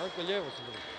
Janko lijevo se drži.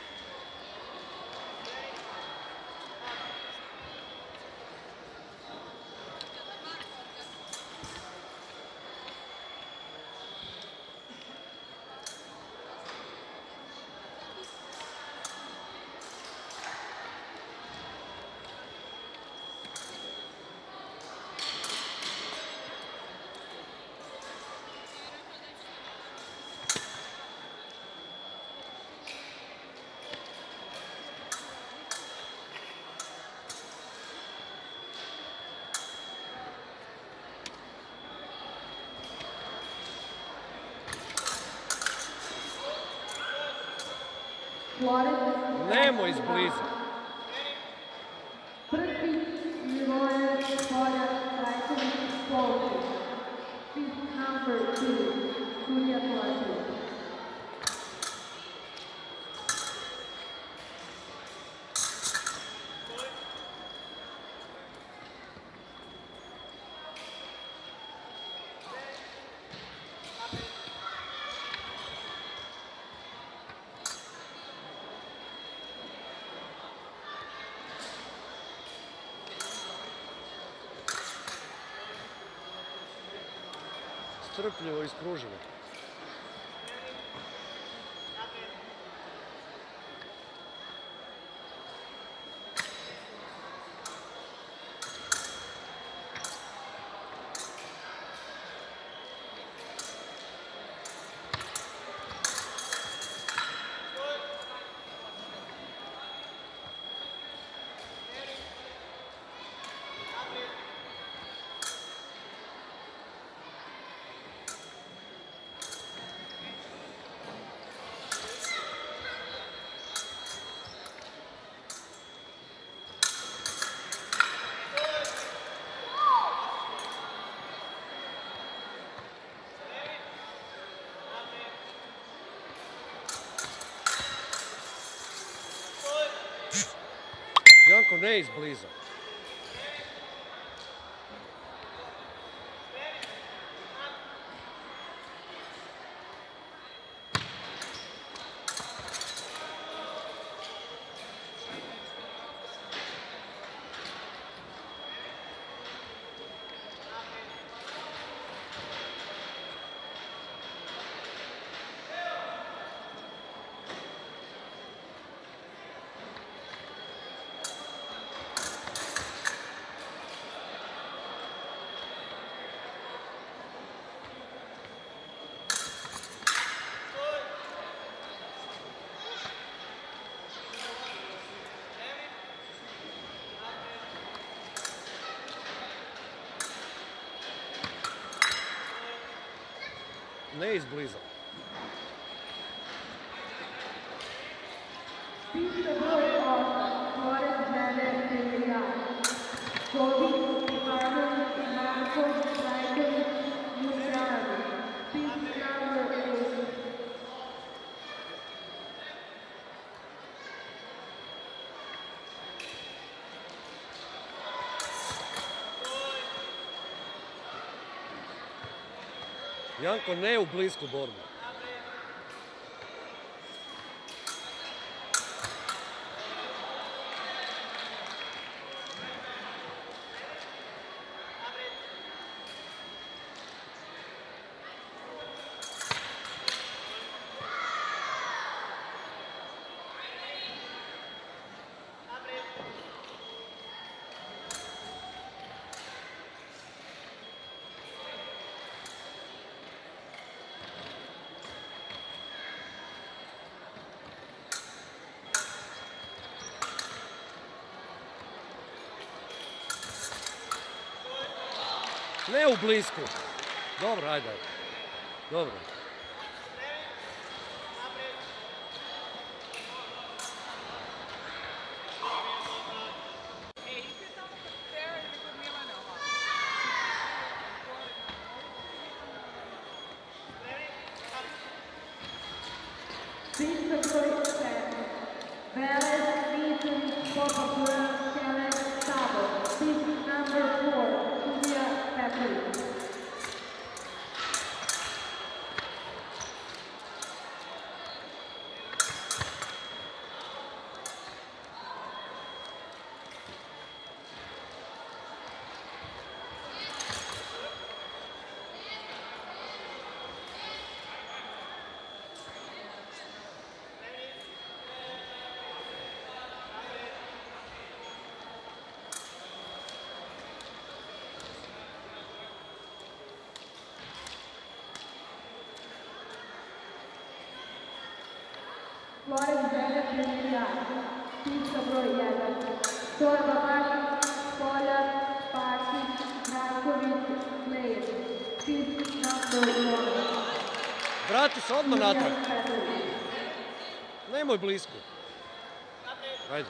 Nemo izbliza. Prvi Miloje Polja Rajković Polčić. Pick number 2, Julija Kovačević. Strpljivo iskruženo. Janko ne izbliza. Ne izbliza. Pista broj 8, pored mene Ilija. Ković, Ivanović, Marković, Rajković, Mujanović. Pista number 8. Janko ne u blisku borbu. Ne u blisku. Dobro, ajde. Dobro. Pista broj 7, Velez Vitin Popapura Kelec Sabo. Pick number 4, Julija Petrović. milijardi. Pista broj 1. Torba Bakić, Poljar, Pakić, Marković, Lejer. Pista number 1. Vrati se odmah Julija natrag. Petrović. Nemoj blisko. Ajde.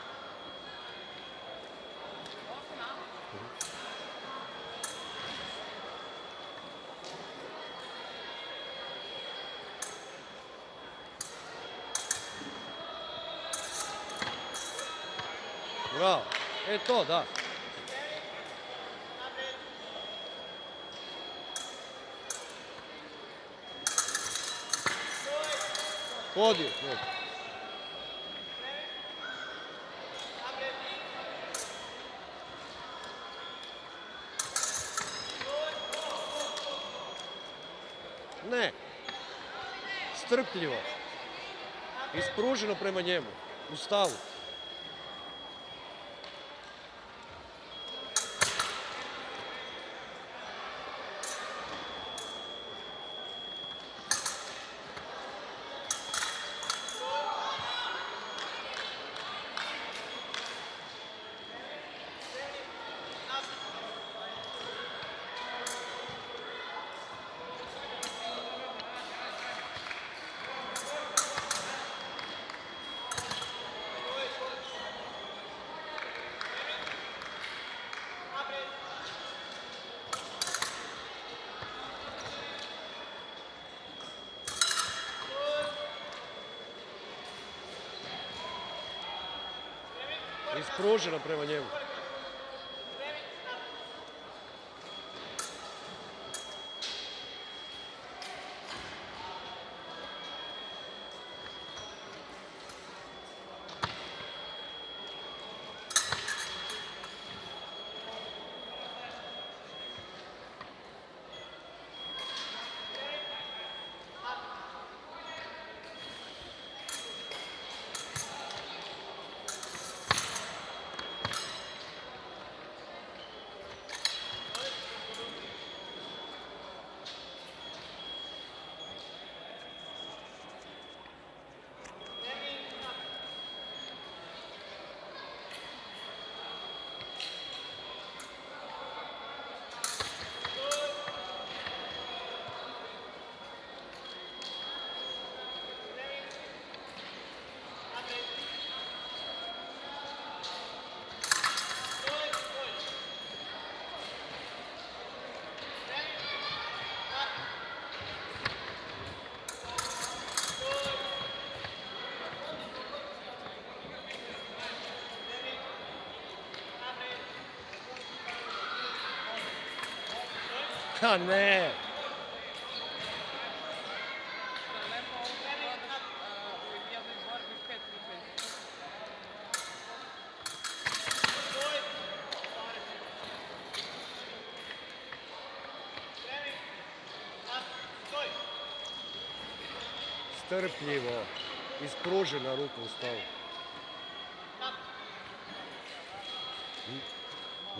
Bravo. E to, da. Hodi. Ne. Strpljivo. Ispruženo prema njemu. U stavu. Ispruženo prema njemu. Ha ne. Strpljivo. Ispružena ruka u stavu.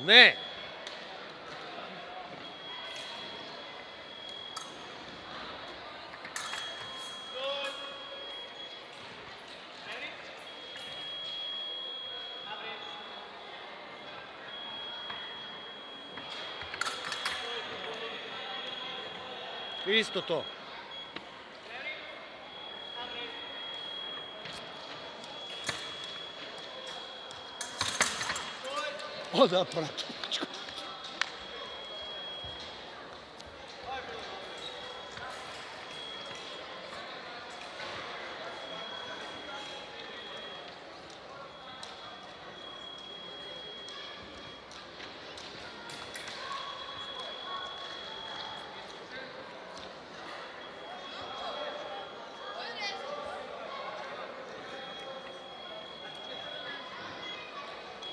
Ne. Isto to. O da, prato.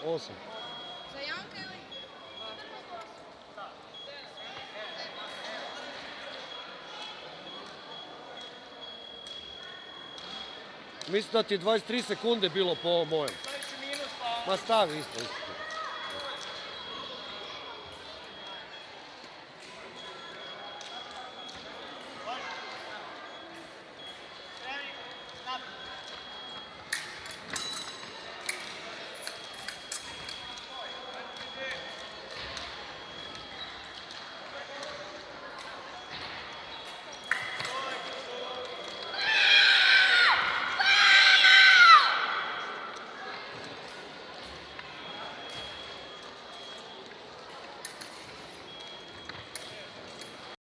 8. Za Janka ili? Mislim da ti je 23 sekunde bilo po ovom mojem. Ma stavi isto.